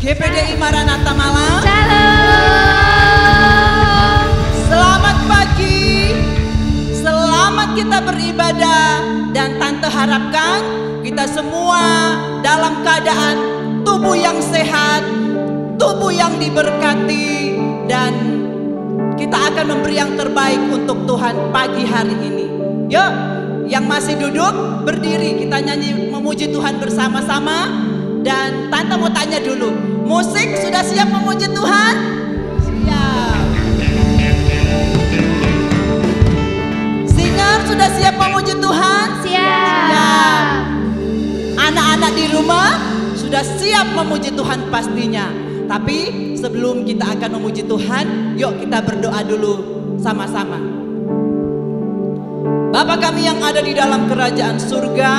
GPDI Maranatha Malang. Shalom. Selamat pagi. Selamat kita beribadah. Dan Tante harapkan kita semua dalam keadaan tubuh yang sehat, tubuh yang diberkati, dan kita akan memberi yang terbaik untuk Tuhan pagi hari ini. Yuk, yang masih duduk berdiri, kita nyanyi memuji Tuhan bersama-sama. Dan Tante mau tanya dulu, musik sudah siap memuji Tuhan? Siap. Singer sudah siap memuji Tuhan? Siap. Anak-anak di rumah sudah siap memuji Tuhan pastinya. Tapi sebelum kita akan memuji Tuhan, yuk kita berdoa dulu sama-sama. Bapa kami yang ada di dalam kerajaan surga,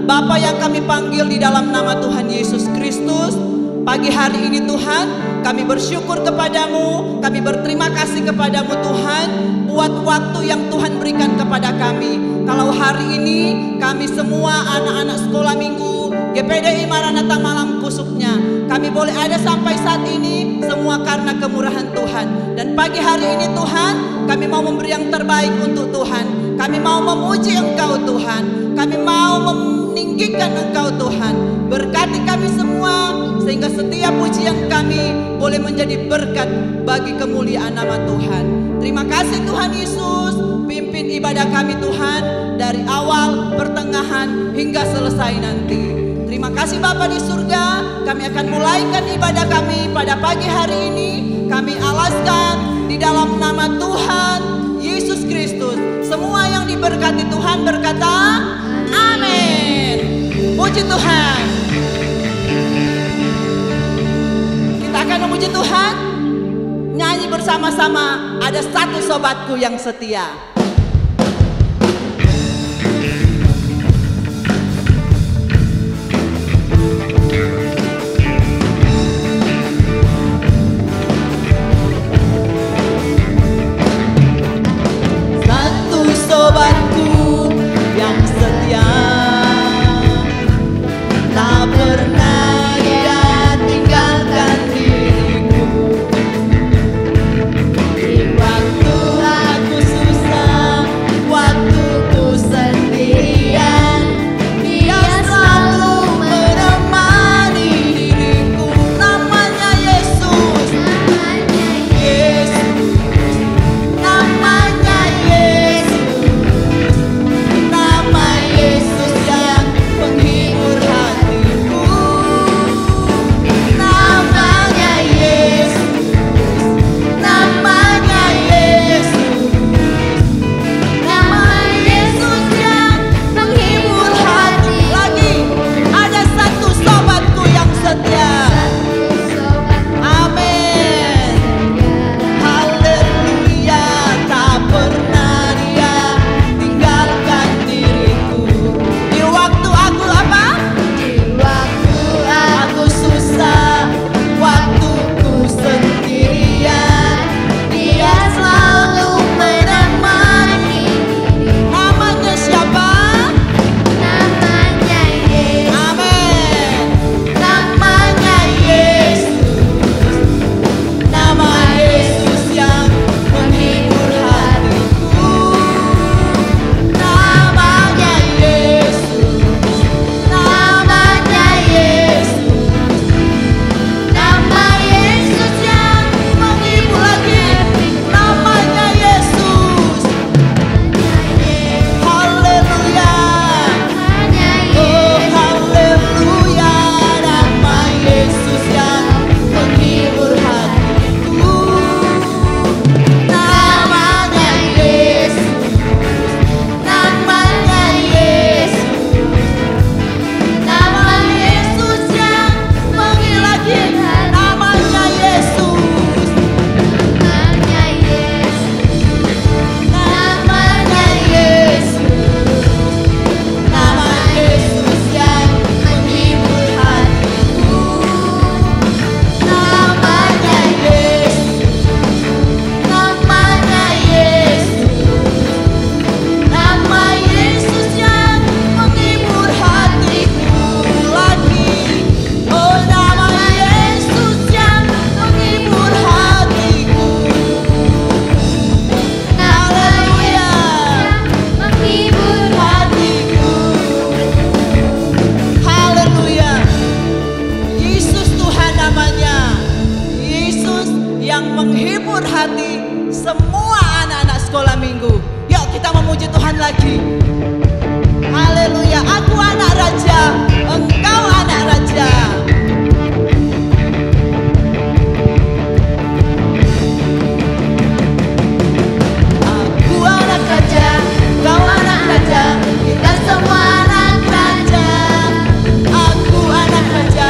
Bapa yang kami panggil di dalam nama Tuhan Yesus Kristus, pagi hari ini Tuhan, kami bersyukur kepadamu, kami berterima kasih kepadamu Tuhan, buat waktu yang Tuhan berikan kepada kami. Kalau hari ini kami semua anak-anak sekolah minggu GPDI Maranatha Malang khususnya, kami boleh ada sampai saat ini semua karena kemurahan Tuhan. Dan pagi hari ini Tuhan, kami mau memberi yang terbaik untuk Tuhan. Kami mau memuji Engkau Tuhan. Kami mau meninggikan Engkau Tuhan. Berkati kami semua sehingga setiap pujian kami boleh menjadi berkat bagi kemuliaan nama Tuhan. Terima kasih Tuhan Yesus, pimpin ibadah kami Tuhan dari awal, pertengahan hingga selesai nanti. Terima kasih Bapa di surga, kami akan mulaikan ibadah kami pada pagi hari ini. Kami alaskan di dalam nama Tuhan Yesus Kristus. Semua yang diberkati Tuhan berkata amin. Puji Tuhan. Kita akan memuji Tuhan. Nyanyi bersama-sama, ada satu sobatku yang setia. Sobatku yang setia, tak pernah dia tinggalkan diriku. Di waktu aku susah memberkati semua anak-anak sekolah minggu. Yuk kita memuji Tuhan lagi. Haleluya. Aku anak raja, engkau anak raja. Aku anak raja, kau anak raja, kita semua anak raja. Aku anak raja,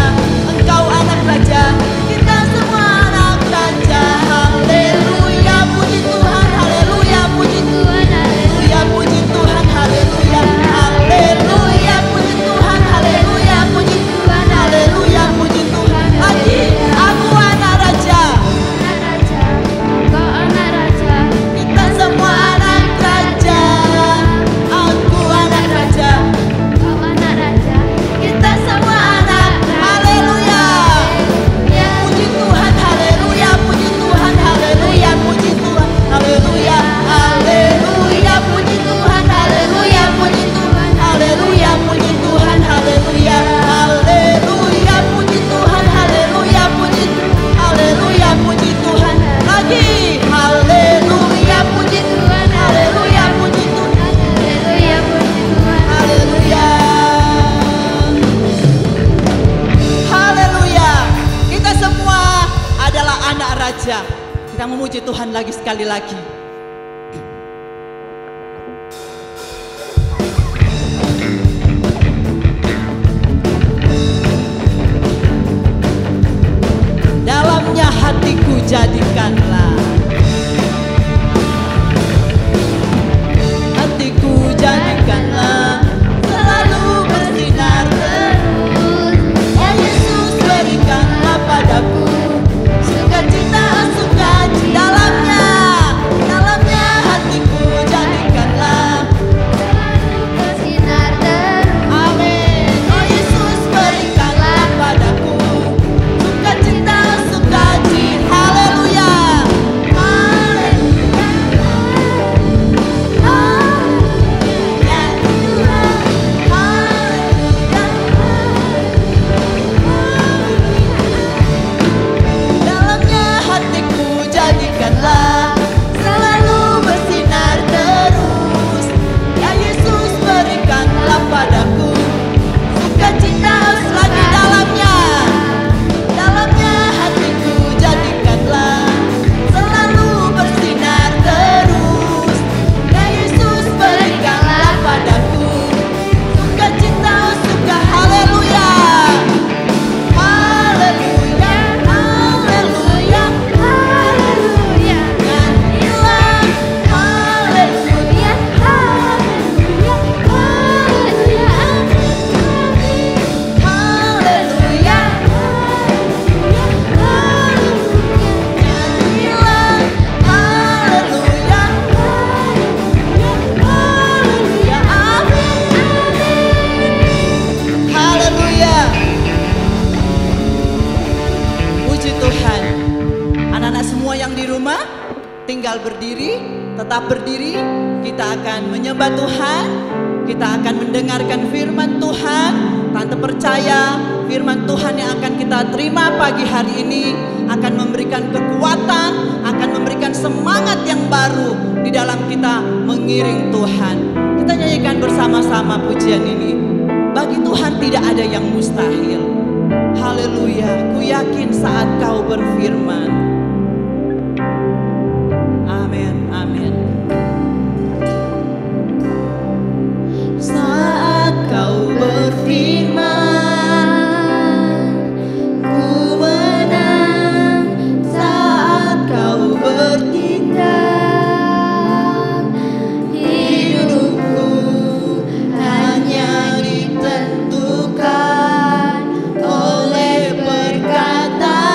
engkau anak raja, kita semua anak raja. Haleluya, puji Tuhan, haleluya, puji Tuhan, haleluya, puji Tuhan, haleluya, haleluya, puji Tuhan, haleluya, puji Tuhan, haleluya, puji Tuhan. Lagi, aku anak raja, Kau anak raja, kita semua anak raja. Aku anak raja, kau anak raja, kita semua anak. Haleluya. Puji Tuhan, haleluya, puji Tuhan, haleluya, puji Tuhan, haleluya, haleluya, puji Tuhan, haleluya, puji Tuhan, haleluya, puji Tuhan, haleluya, haleluya, puji Tuhan, haleluya, puji, haleluya, puji Tuhan. Lagi, haleluya, puji Tuhan, haleluya, puji Tuhan, haleluya puji Tuhan. haleluya. Haleluya. Kita semua adalah anak raja. Kita memuji Tuhan lagi sekali lagi. Dalamnya hatiku jadikanlah, hatiku jadikanlah selalu bersinar terus. Ya Yesus, berikanlah padaku sukacita, sukacita. Dalamnya, dalamnya hatiku jadikanlah. Bersinar terus, Amin. Oh Yesus, berikanlah padaku sukacita, sukacita. Haleluya. Haleluya. Haleluya. Dalamnya hatiku jadikanlah selalu bersinar terus. Ya Yesus, berikanlah padaku sukacita. Lagi dalamnya, dalamnya hatiku jadikanlah selalu bersinar terus. Ya Yesus, berikanlah padaku sukacita, suka. Haleluya. Haleluya, haleluya, haleluya, nyanyilah. Haleluya, haleluya, haleluya, haleluya, nyanyilah. Haleluya, haleluya, amin. Haleluya. Puji Tuhan. Anak-anak semua yang di rumah tinggal berdiri, tetap berdiri. Kita akan menyembah Tuhan. Kita akan mendengarkan firman Tuhan. Tante percaya firman Tuhan yang akan kita terima pagi hari ini akan memberikan kekuatan, akan memberikan semangat yang baru di dalam kita mengiring Tuhan. Kita nyanyikan bersama-sama pujian ini. Bagi Tuhan tidak ada yang mustahil. Haleluya. Ku yakin saat kau berfirman. Amin, amin. Saat kau berfirman, ku menang. Saat kau bertindak, hidupku hanya ditentukan oleh perkataan.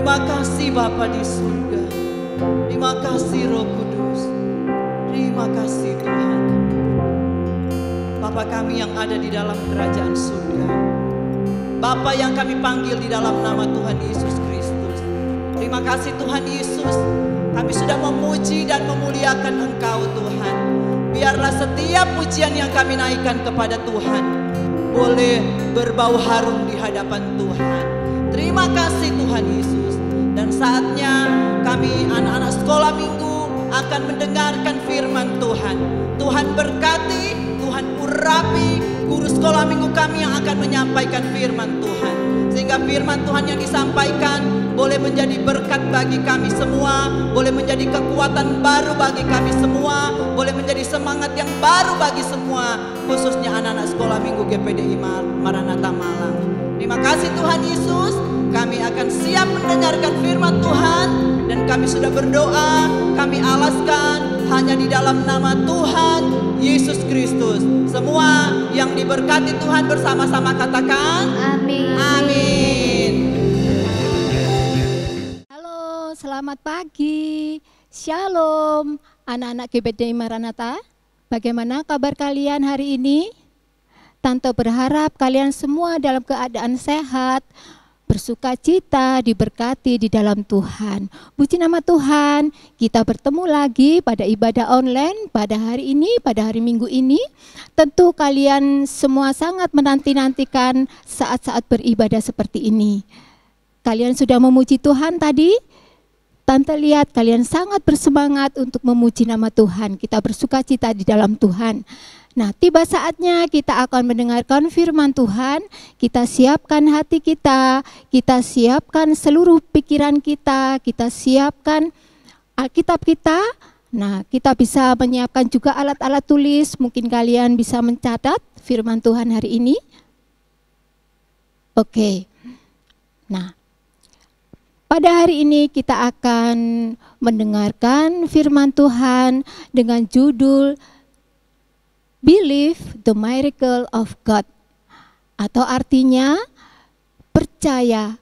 Terima kasih Bapa di surga. Terima kasih Roh Kudus. Terima kasih Tuhan. Bapa kami yang ada di dalam kerajaan surga, Bapa yang kami panggil di dalam nama Tuhan Yesus Kristus. Terima kasih Tuhan Yesus, kami sudah memuji dan memuliakan Engkau Tuhan. Biarlah setiap pujian yang kami naikkan kepada Tuhan boleh berbau harum di hadapan Tuhan. Terima kasih Tuhan Yesus. Dan saatnya kami anak-anak sekolah minggu akan mendengarkan firman Tuhan. Tuhan berkati, Tuhan urapi guru sekolah minggu kami yang akan menyampaikan firman Tuhan. Sehingga firman Tuhan yang disampaikan boleh menjadi berkat bagi kami semua, boleh menjadi kekuatan baru bagi kami semua, boleh menjadi semangat yang baru bagi semua, khususnya anak-anak sekolah minggu GPDI Maranatha Malang. Terima kasih Tuhan Yesus. Kami akan siap mendengarkan firman Tuhan dan kami sudah berdoa, kami alaskan hanya di dalam nama Tuhan Yesus Kristus. Semua yang diberkati Tuhan bersama-sama katakan Amin. amin. Halo, selamat pagi. Shalom, anak-anak GPDI Maranatha. Bagaimana kabar kalian hari ini? Tante berharap kalian semua dalam keadaan sehat, bersukacita, diberkati di dalam Tuhan. Puji nama Tuhan, kita bertemu lagi pada ibadah online pada hari ini, pada hari Minggu ini. Tentu kalian semua sangat menanti-nantikan saat-saat beribadah seperti ini. Kalian sudah memuji Tuhan tadi? Tante lihat kalian sangat bersemangat untuk memuji nama Tuhan. Kita bersukacita di dalam Tuhan. Nah, tiba saatnya kita akan mendengarkan firman Tuhan. Kita siapkan hati kita siapkan seluruh pikiran kita siapkan Alkitab kita. Nah, kita bisa menyiapkan juga alat-alat tulis. Mungkin kalian bisa mencatat firman Tuhan hari ini. Oke. Nah, pada hari ini kita akan mendengarkan firman Tuhan dengan judul Believe the Miracle of God, atau artinya percaya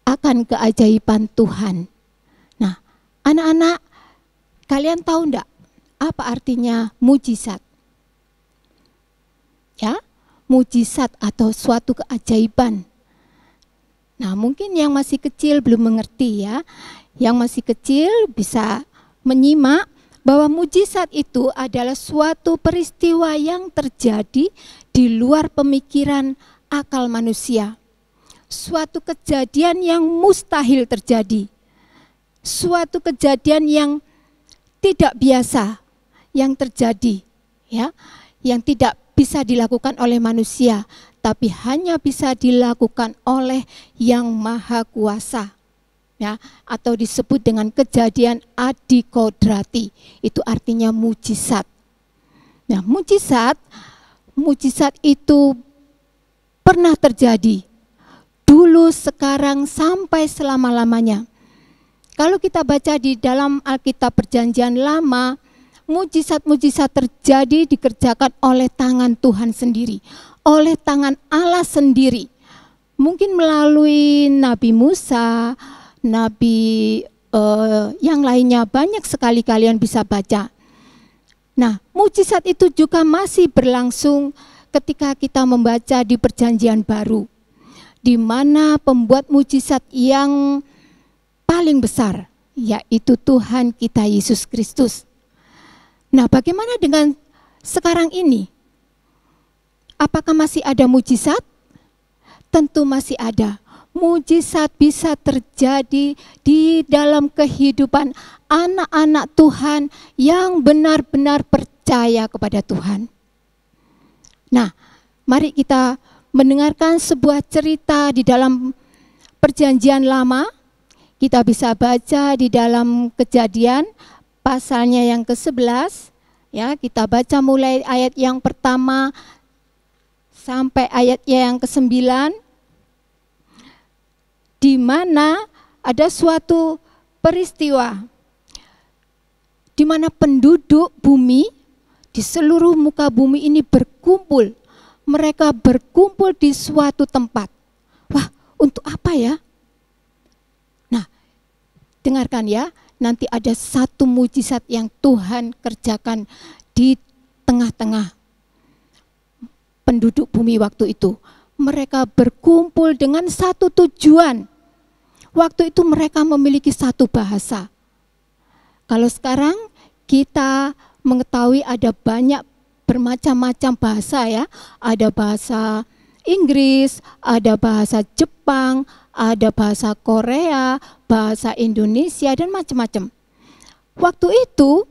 akan keajaiban Tuhan. Nah, anak-anak, kalian tahu enggak apa artinya mujizat? Ya, mujizat atau suatu keajaiban. Nah, mungkin yang masih kecil belum mengerti ya. Yang masih kecil bisa menyimak bahwa mujizat itu adalah suatu peristiwa yang terjadi di luar pemikiran akal manusia. Suatu kejadian yang mustahil terjadi. Suatu kejadian yang tidak biasa yang terjadi, ya, yang tidak bisa dilakukan oleh manusia, tapi hanya bisa dilakukan oleh Yang Maha Kuasa. Ya, atau disebut dengan kejadian adikodrati, itu artinya mujizat. Nah, mujizat itu pernah terjadi dulu, sekarang, sampai selama-lamanya. Kalau kita baca di dalam Alkitab Perjanjian Lama, mujizat-mujizat terjadi dikerjakan oleh tangan Tuhan sendiri, oleh tangan Allah sendiri. Mungkin melalui Nabi Musa, Nabi yang lainnya, banyak sekali kalian bisa baca. Nah, mujizat itu juga masih berlangsung ketika kita membaca di Perjanjian Baru, di mana pembuat mujizat yang paling besar yaitu Tuhan kita Yesus Kristus. Nah, bagaimana dengan sekarang ini? Apakah masih ada mujizat? Tentu masih ada. Mujizat bisa terjadi di dalam kehidupan anak-anak Tuhan yang benar-benar percaya kepada Tuhan. Nah, mari kita mendengarkan sebuah cerita di dalam Perjanjian Lama. Kita bisa baca di dalam Kejadian pasalnya yang ke-11. Ya, kita baca mulai ayat yang pertama sampai ayatnya yang ke-9. Di mana ada suatu peristiwa di mana penduduk bumi di seluruh muka bumi ini berkumpul. Mereka berkumpul di suatu tempat. Wah, untuk apa ya? Nah, dengarkan ya, nanti ada satu mujizat yang Tuhan kerjakan di tengah-tengah penduduk bumi waktu itu. Mereka berkumpul dengan satu tujuan. Waktu itu mereka memiliki satu bahasa. Kalau sekarang kita mengetahui ada banyak bermacam-macam bahasa ya. Ada bahasa Inggris, ada bahasa Jepang, ada bahasa Korea, bahasa Indonesia, dan macam-macam. Waktu itu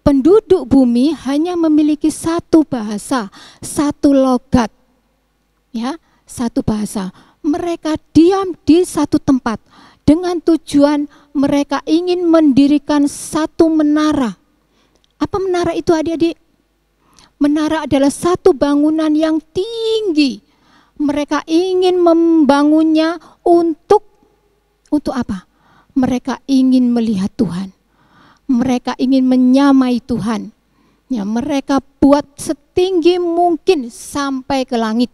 penduduk bumi hanya memiliki satu bahasa, satu logat. Ya, satu bahasa. Mereka diam di satu tempat dengan tujuan mereka ingin mendirikan satu menara. Apa menara itu adik-adik? Menara adalah satu bangunan yang tinggi. Mereka ingin membangunnya untuk apa? Mereka ingin melihat Tuhan. Mereka ingin menyamai Tuhan. Ya, mereka buat setinggi mungkin sampai ke langit.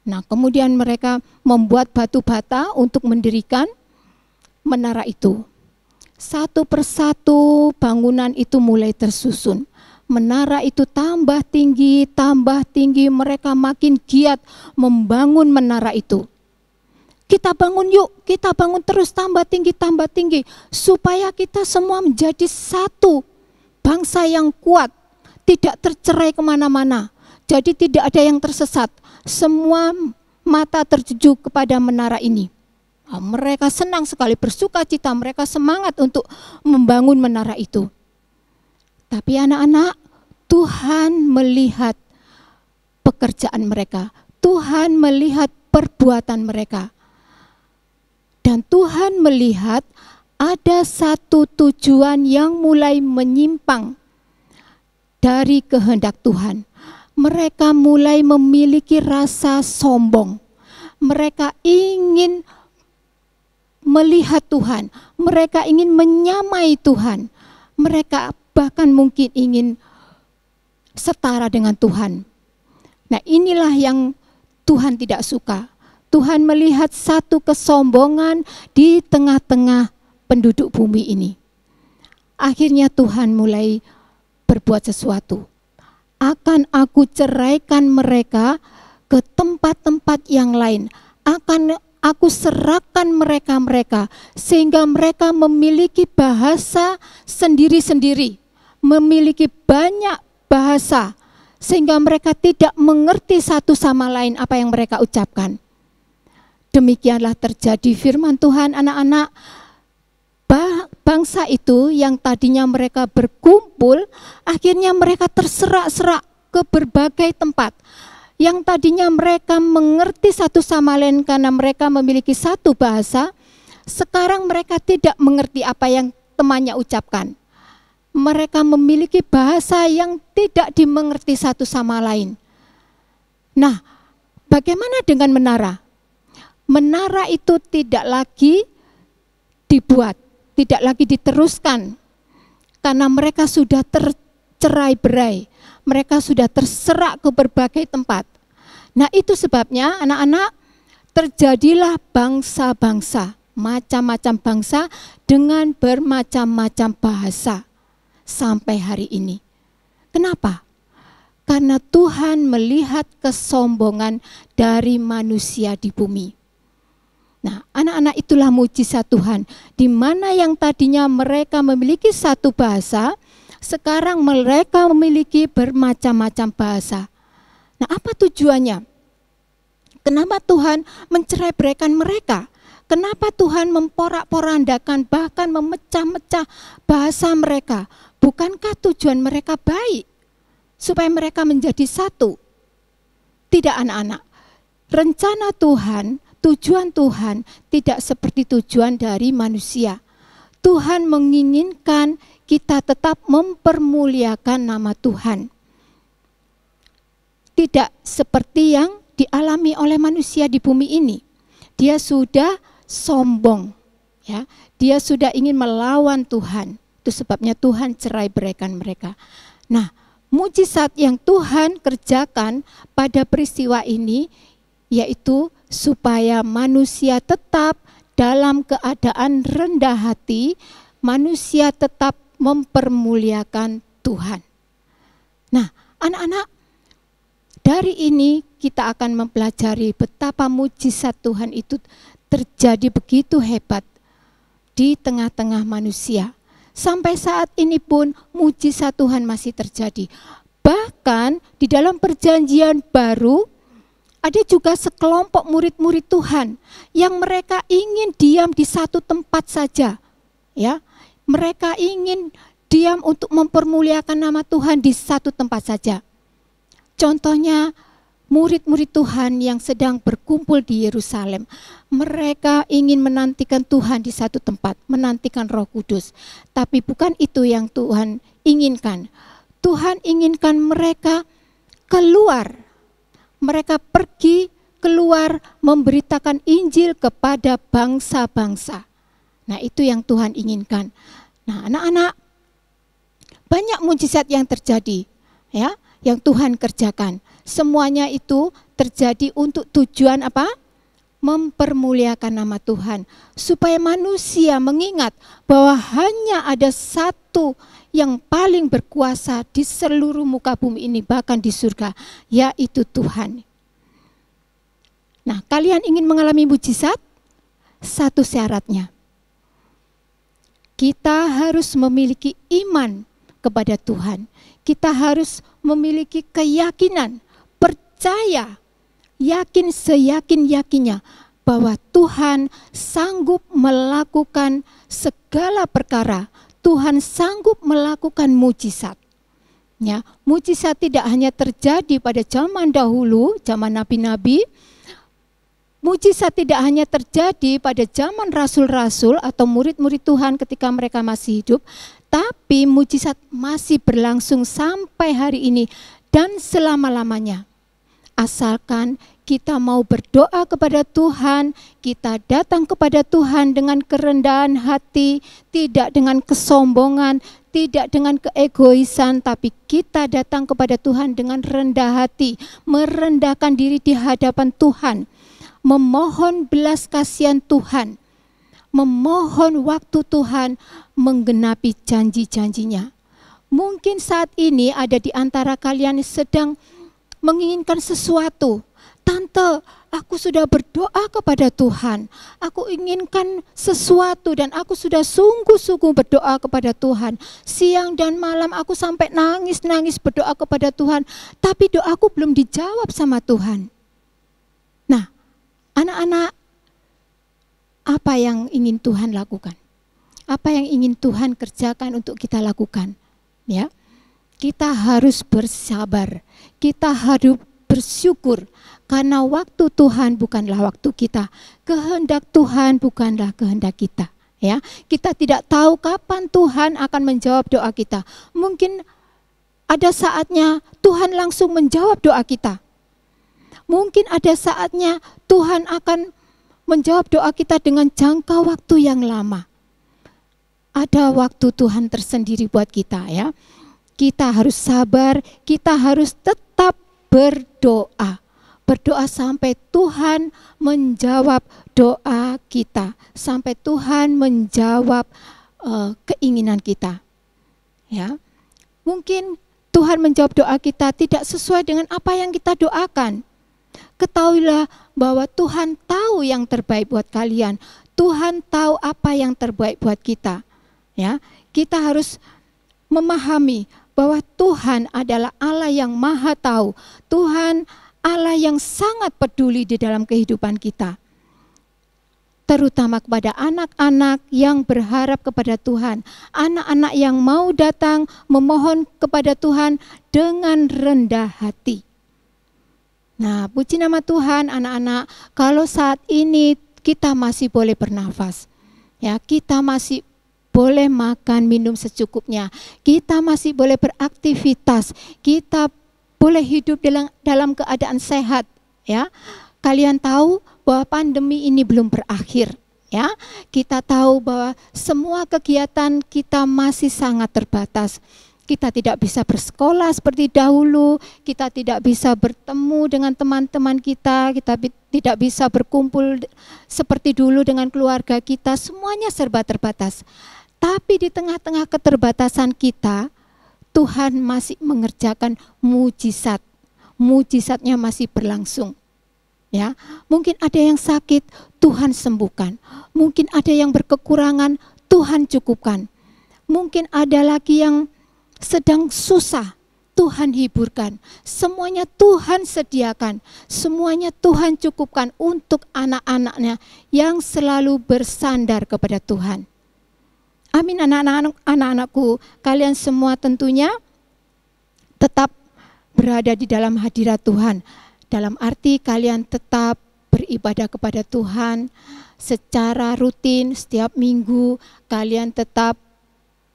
Nah, kemudian mereka membuat batu bata untuk mendirikan menara itu. Satu persatu bangunan itu mulai tersusun. Menara itu tambah tinggi, mereka makin giat membangun menara itu. Kita bangun yuk, kita bangun terus tambah tinggi, supaya kita semua menjadi satu bangsa yang kuat, tidak tercerai kemana-mana. Jadi tidak ada yang tersesat, semua mata tertuju kepada menara ini. Nah, mereka senang sekali, bersuka cita, mereka semangat untuk membangun menara itu. Tapi anak-anak, Tuhan melihat pekerjaan mereka, Tuhan melihat perbuatan mereka. Dan Tuhan melihat ada satu tujuan yang mulai menyimpang dari kehendak Tuhan. Mereka mulai memiliki rasa sombong. Mereka ingin melihat Tuhan, mereka ingin menyamai Tuhan, mereka bahkan mungkin ingin setara dengan Tuhan. Nah, inilah yang Tuhan tidak suka. Tuhan melihat satu kesombongan di tengah-tengah penduduk bumi ini. Akhirnya Tuhan mulai berbuat sesuatu. Akan aku ceraikan mereka ke tempat-tempat yang lain. Akan aku serahkan mereka sehingga mereka memiliki bahasa sendiri-sendiri, memiliki banyak bahasa sehingga mereka tidak mengerti satu sama lain apa yang mereka ucapkan. Demikianlah terjadi firman Tuhan, anak-anak. Bangsa itu yang tadinya mereka berkumpul, akhirnya mereka terserak-serak ke berbagai tempat. Yang tadinya mereka mengerti satu sama lain karena mereka memiliki satu bahasa, sekarang mereka tidak mengerti apa yang temannya ucapkan. Mereka memiliki bahasa yang tidak dimengerti satu sama lain. Nah, bagaimana dengan menara? Menara itu tidak lagi dibuat, tidak lagi diteruskan, karena mereka sudah tercerai-berai. Mereka sudah terserak ke berbagai tempat. Nah, itu sebabnya anak-anak, terjadilah bangsa-bangsa, macam-macam bangsa dengan bermacam-macam bahasa sampai hari ini. Kenapa? Karena Tuhan melihat kesombongan dari manusia di bumi. Nah, anak-anak, itulah mujizat Tuhan, di mana yang tadinya mereka memiliki satu bahasa, sekarang mereka memiliki bermacam-macam bahasa. Nah, apa tujuannya? Kenapa Tuhan mencerai-beraikan mereka? Kenapa Tuhan memporak-porandakan, bahkan memecah-mecah bahasa mereka? Bukankah tujuan mereka baik? Supaya mereka menjadi satu? Tidak, anak-anak. Rencana Tuhan, tujuan Tuhan tidak seperti tujuan dari manusia. Tuhan menginginkan kita tetap mempermuliakan nama Tuhan. Tidak seperti yang dialami oleh manusia di bumi ini. Dia sudah sombong, ya. Dia sudah ingin melawan Tuhan. Itu sebabnya Tuhan cerai-beraikan mereka. Nah, mujizat yang Tuhan kerjakan pada peristiwa ini yaitu supaya manusia tetap dalam keadaan rendah hati, manusia tetap mempermuliakan Tuhan. Nah, anak-anak, dari ini kita akan mempelajari betapa mujizat Tuhan itu terjadi begitu hebat di tengah-tengah manusia. Sampai saat ini pun mujizat Tuhan masih terjadi. Bahkan di dalam perjanjian baru ada juga sekelompok murid-murid Tuhan yang mereka ingin diam di satu tempat saja. Ya, mereka ingin diam untuk mempermuliakan nama Tuhan di satu tempat saja. Contohnya murid-murid Tuhan yang sedang berkumpul di Yerusalem. Mereka ingin menantikan Tuhan di satu tempat, menantikan Roh Kudus. Tapi bukan itu yang Tuhan inginkan. Tuhan inginkan mereka keluar. Mereka pergi keluar memberitakan Injil kepada bangsa-bangsa. Nah, itu yang Tuhan inginkan. Nah, anak-anak, banyak mujizat yang terjadi, ya, yang Tuhan kerjakan. Semuanya itu terjadi untuk tujuan apa? Mempermuliakan nama Tuhan. Supaya manusia mengingat bahwa hanya ada satu yang paling berkuasa di seluruh muka bumi ini, bahkan di surga, yaitu Tuhan. Nah, kalian ingin mengalami mujizat? Satu syaratnya. Kita harus memiliki iman kepada Tuhan. Kita harus memiliki keyakinan, percaya, yakin seyakin-yakinnya bahwa Tuhan sanggup melakukan segala perkara. Tuhan sanggup melakukan mujizat. Ya, mujizat tidak hanya terjadi pada zaman dahulu, zaman nabi-nabi. Mujizat tidak hanya terjadi pada zaman rasul-rasul atau murid-murid Tuhan ketika mereka masih hidup, tapi mujizat masih berlangsung sampai hari ini dan selama-lamanya. Asalkan kita mau berdoa kepada Tuhan, kita datang kepada Tuhan dengan kerendahan hati, tidak dengan kesombongan, tidak dengan keegoisan, tapi kita datang kepada Tuhan dengan rendah hati, merendahkan diri di hadapan Tuhan, memohon belas kasihan Tuhan, memohon waktu Tuhan menggenapi janji-janjinya. Mungkin saat ini ada di antara kalian sedang menginginkan sesuatu. Tante, aku sudah berdoa kepada Tuhan. Aku inginkan sesuatu dan aku sudah sungguh-sungguh berdoa kepada Tuhan. Siang dan malam aku sampai nangis-nangis berdoa kepada Tuhan. Tapi doaku belum dijawab sama Tuhan. Nah, anak-anak, apa yang ingin Tuhan lakukan? Apa yang ingin Tuhan kerjakan untuk kita lakukan? Ya, kita harus bersabar. Kita harus bersyukur. Karena waktu Tuhan bukanlah waktu kita, kehendak Tuhan bukanlah kehendak kita. Ya, kita tidak tahu kapan Tuhan akan menjawab doa kita. Mungkin ada saatnya Tuhan langsung menjawab doa kita. Mungkin ada saatnya Tuhan akan menjawab doa kita dengan jangka waktu yang lama. Ada waktu Tuhan tersendiri buat kita, ya. Kita harus sabar, kita harus tetap berdoa. Berdoa sampai Tuhan menjawab doa kita, sampai Tuhan menjawab keinginan kita. Ya, mungkin Tuhan menjawab doa kita tidak sesuai dengan apa yang kita doakan. Ketahuilah bahwa Tuhan tahu yang terbaik buat kalian. Tuhan tahu apa yang terbaik buat kita. Ya, kita harus memahami bahwa Tuhan adalah Allah yang Maha Tahu. Tuhan Allah yang sangat peduli di dalam kehidupan kita, terutama kepada anak-anak yang berharap kepada Tuhan, anak-anak yang mau datang memohon kepada Tuhan dengan rendah hati. Nah, puji nama Tuhan anak-anak, kalau saat ini kita masih boleh bernafas, ya, kita masih boleh makan minum secukupnya, kita masih boleh beraktivitas, kita boleh hidup dalam keadaan sehat, ya. Kalian tahu bahwa pandemi ini belum berakhir, ya. Kita tahu bahwa semua kegiatan kita masih sangat terbatas. Kita tidak bisa bersekolah seperti dahulu, kita tidak bisa bertemu dengan teman-teman kita tidak bisa berkumpul seperti dulu dengan keluarga kita, semuanya serba terbatas. Tapi di tengah-tengah keterbatasan kita, Tuhan masih mengerjakan mujizat. Mujizatnya masih berlangsung. Ya, mungkin ada yang sakit, Tuhan sembuhkan. Mungkin ada yang berkekurangan, Tuhan cukupkan. Mungkin ada lagi yang sedang susah, Tuhan hiburkan. Semuanya Tuhan sediakan, semuanya Tuhan cukupkan untuk anak-anaknya yang selalu bersandar kepada Tuhan. Amin. Anak-anakku, kalian semua tentunya tetap berada di dalam hadirat Tuhan. Dalam arti kalian tetap beribadah kepada Tuhan secara rutin. Setiap minggu kalian tetap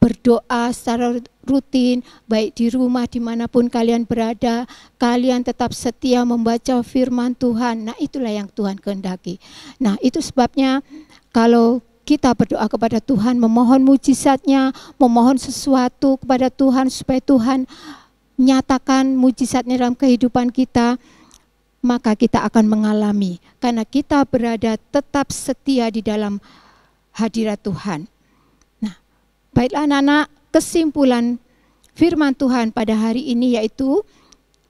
berdoa secara rutin, baik di rumah dimanapun kalian berada, kalian tetap setia membaca firman Tuhan. Nah, itulah yang Tuhan kehendaki. Nah, itu sebabnya kalau kita berdoa kepada Tuhan, memohon mujizatnya, memohon sesuatu kepada Tuhan supaya Tuhan nyatakan mujizatnya dalam kehidupan kita, maka kita akan mengalami, karena kita berada tetap setia di dalam hadirat Tuhan. Baiklah anak-anak, kesimpulan firman Tuhan pada hari ini yaitu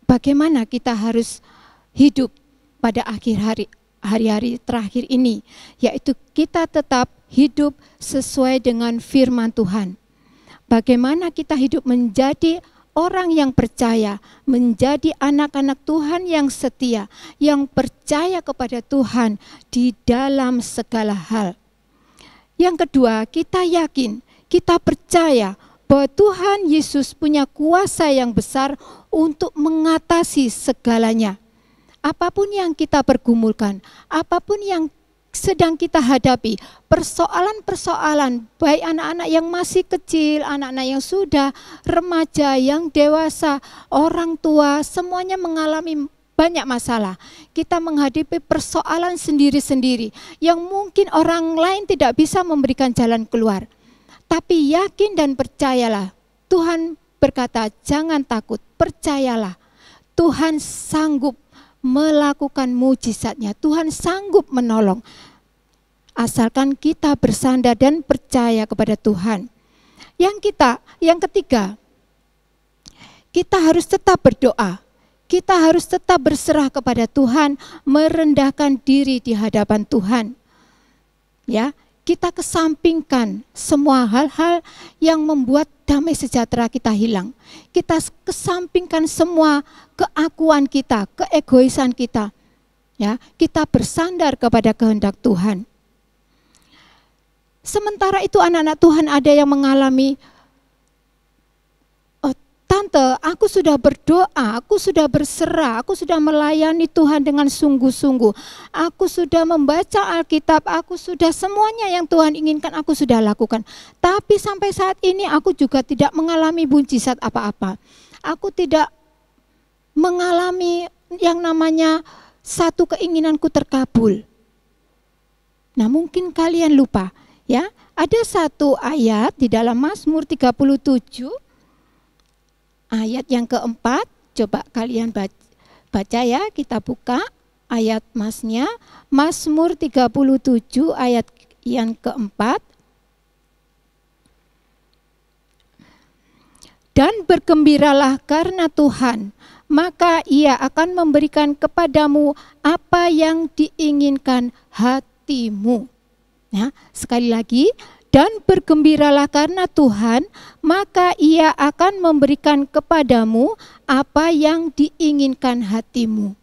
bagaimana kita harus hidup pada akhir hari-hari terakhir ini, yaitu kita tetap hidup sesuai dengan firman Tuhan. Bagaimana kita hidup menjadi orang yang percaya, menjadi anak-anak Tuhan yang setia, yang percaya kepada Tuhan di dalam segala hal. Yang kedua, kita yakin, kita percaya bahwa Tuhan Yesus punya kuasa yang besar untuk mengatasi segalanya. Apapun yang kita pergumulkan, apapun yang sedang kita hadapi, persoalan-persoalan, baik anak-anak yang masih kecil, anak-anak yang sudah remaja, yang dewasa, orang tua, semuanya mengalami banyak masalah. Kita menghadapi persoalan sendiri-sendiri yang mungkin orang lain tidak bisa memberikan jalan keluar. Tapi yakin dan percayalah, Tuhan berkata jangan takut, percayalah. Tuhan sanggup melakukan mujizatnya, Tuhan sanggup menolong. Asalkan kita bersandar dan percaya kepada Tuhan. Yang ketiga, kita harus tetap berdoa. Kita harus tetap berserah kepada Tuhan, merendahkan diri di hadapan Tuhan. Ya, kita kesampingkan semua hal-hal yang membuat damai sejahtera kita hilang. Kita kesampingkan semua keakuan kita, keegoisan kita. Ya, kita bersandar kepada kehendak Tuhan. Sementara itu anak-anak Tuhan ada yang mengalami, Tante, aku sudah berdoa, aku sudah berserah, aku sudah melayani Tuhan dengan sungguh-sungguh. Aku sudah membaca Alkitab, aku sudah semuanya yang Tuhan inginkan aku sudah lakukan. Tapi sampai saat ini aku juga tidak mengalami mujizat apa-apa. Aku tidak mengalami yang namanya satu keinginanku terkabul. Nah, mungkin kalian lupa, ya. Ada satu ayat di dalam Mazmur 37 ayat yang keempat, coba kalian baca ya, kita buka ayat masnya, Mazmur 37 ayat yang keempat. Dan bergembiralah karena Tuhan, maka Ia akan memberikan kepadamu apa yang diinginkan hatimu. Ya, sekali lagi, dan bergembiralah karena Tuhan, maka Ia akan memberikan kepadamu apa yang diinginkan hatimu.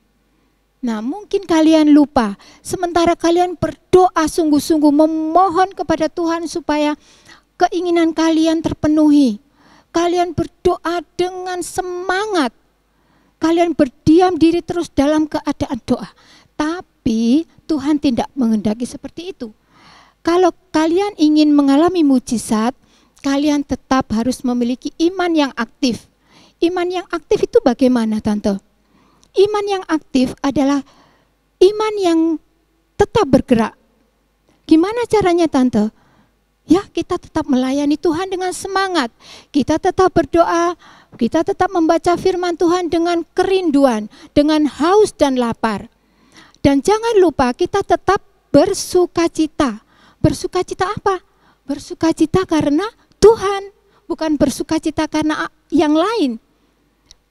Nah, mungkin kalian lupa, sementara kalian berdoa sungguh-sungguh memohon kepada Tuhan supaya keinginan kalian terpenuhi. Kalian berdoa dengan semangat. Kalian berdiam diri terus dalam keadaan doa. Tapi Tuhan tidak menghendaki seperti itu. Kalau kalian ingin mengalami mujizat, kalian tetap harus memiliki iman yang aktif. Iman yang aktif itu bagaimana, Tante? Iman yang aktif adalah iman yang tetap bergerak. Gimana caranya, Tante? Ya, kita tetap melayani Tuhan dengan semangat. Kita tetap berdoa, kita tetap membaca firman Tuhan dengan kerinduan, dengan haus dan lapar. Dan jangan lupa kita tetap bersukacita. Bersukacita apa? Bersukacita karena Tuhan, bukan bersukacita karena yang lain.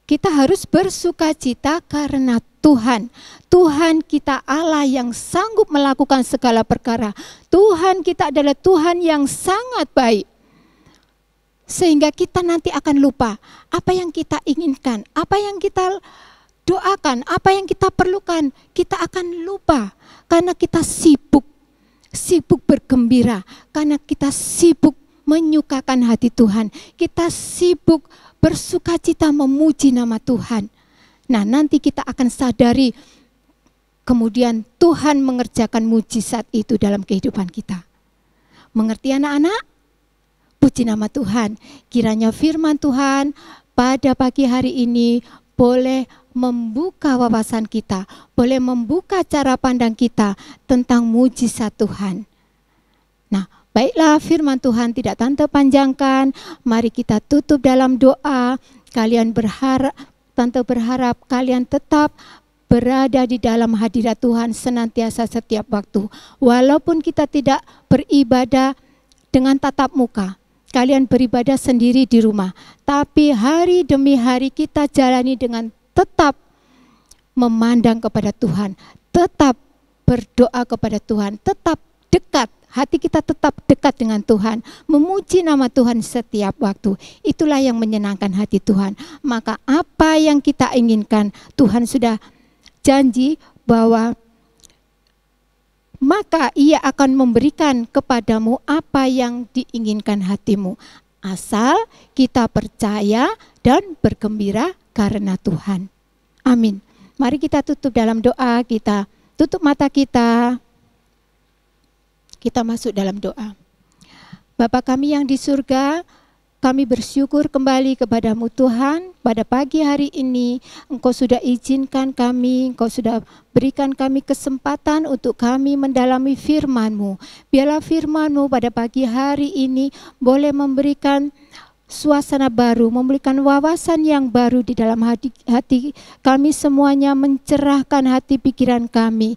Kita harus bersukacita karena Tuhan. Tuhan kita Allah yang sanggup melakukan segala perkara. Tuhan kita adalah Tuhan yang sangat baik. Sehingga kita nanti akan lupa apa yang kita inginkan, apa yang kita doakan, apa yang kita perlukan. Kita akan lupa karena kita sibuk bergembira, karena kita sibuk menyukakan hati Tuhan. Kita sibuk bersukacita memuji nama Tuhan. Nah, nanti kita akan sadari kemudian Tuhan mengerjakan mujizat itu dalam kehidupan kita. Mengerti anak-anak? Puji nama Tuhan. Kiranya firman Tuhan pada pagi hari ini boleh membuka wawasan kita, boleh membuka cara pandang kita tentang mujizat Tuhan. Nah, baiklah, firman Tuhan tidak tante panjangkan. Mari kita tutup dalam doa. Tante berharap kalian tetap berada di dalam hadirat Tuhan senantiasa setiap waktu. Walaupun kita tidak beribadah dengan tatap muka, kalian beribadah sendiri di rumah. Tapi hari demi hari kita jalani dengan tetap memandang kepada Tuhan, tetap berdoa kepada Tuhan, tetap dekat. Hati kita tetap dekat dengan Tuhan, memuji nama Tuhan setiap waktu. Itulah yang menyenangkan hati Tuhan. Maka apa yang kita inginkan, Tuhan sudah janji bahwa maka Ia akan memberikan kepadamu apa yang diinginkan hatimu. Asal kita percaya dan bergembira karena Tuhan. Amin. Mari kita tutup dalam doa, kita tutup mata kita. Kita masuk dalam doa. Bapa kami yang di surga, kami bersyukur kembali kepadamu Tuhan. Pada pagi hari ini Engkau sudah izinkan kami, Engkau sudah berikan kami kesempatan untuk kami mendalami firman-Mu. Biarlah firman-Mu pada pagi hari ini boleh memberikan suasana baru, memberikan wawasan yang baru di dalam hati kami semuanya, mencerahkan hati pikiran kami.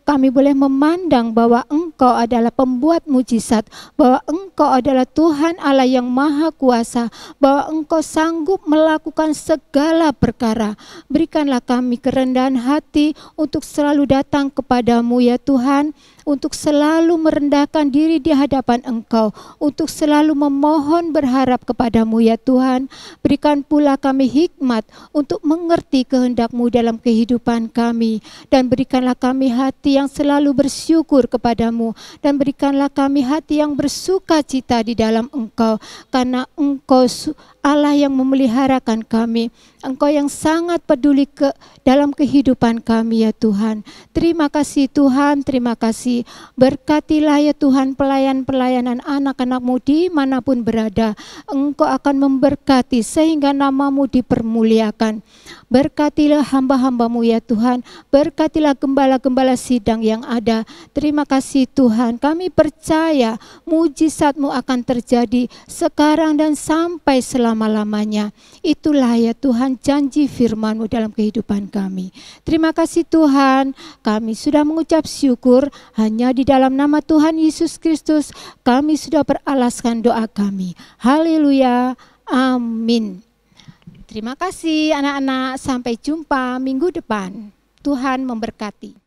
Kami boleh memandang bahwa Engkau adalah pembuat mujizat, bahwa Engkau adalah Tuhan Allah yang Maha Kuasa, bahwa Engkau sanggup melakukan segala perkara. Berikanlah kami kerendahan hati untuk selalu datang kepadamu ya Tuhan, untuk selalu merendahkan diri di hadapan Engkau, untuk selalu memohon berharap kepadamu ya Tuhan. Berikan pula kami hikmat untuk mengerti kehendak-Mu dalam kehidupan kami, dan berikanlah kami hati yang selalu bersyukur kepadamu, dan berikanlah kami hati yang bersuka cita di dalam Engkau, karena Engkau Allah yang memeliharakan kami. Engkau yang sangat peduli dalam kehidupan kami ya Tuhan. Terima kasih Tuhan, terima kasih. Berkatilah ya Tuhan pelayanan anak-anak-Mu dimanapun berada. Engkau akan memberkati sehingga nama-Mu dipermuliakan. Berkatilah hamba-hamba-Mu ya Tuhan. Berkatilah gembala-gembala sidang yang ada. Terima kasih Tuhan. Kami percaya mujizat-Mu akan terjadi sekarang dan sampai selama-lamanya. Itulah ya Tuhan janji firman-Mu dalam kehidupan kami. Terima kasih Tuhan. Kami sudah mengucap syukur hanya di dalam nama Tuhan Yesus Kristus. Kami sudah beralaskan doa kami. Haleluya. Amin. Terima kasih anak-anak, sampai jumpa minggu depan. Tuhan memberkati.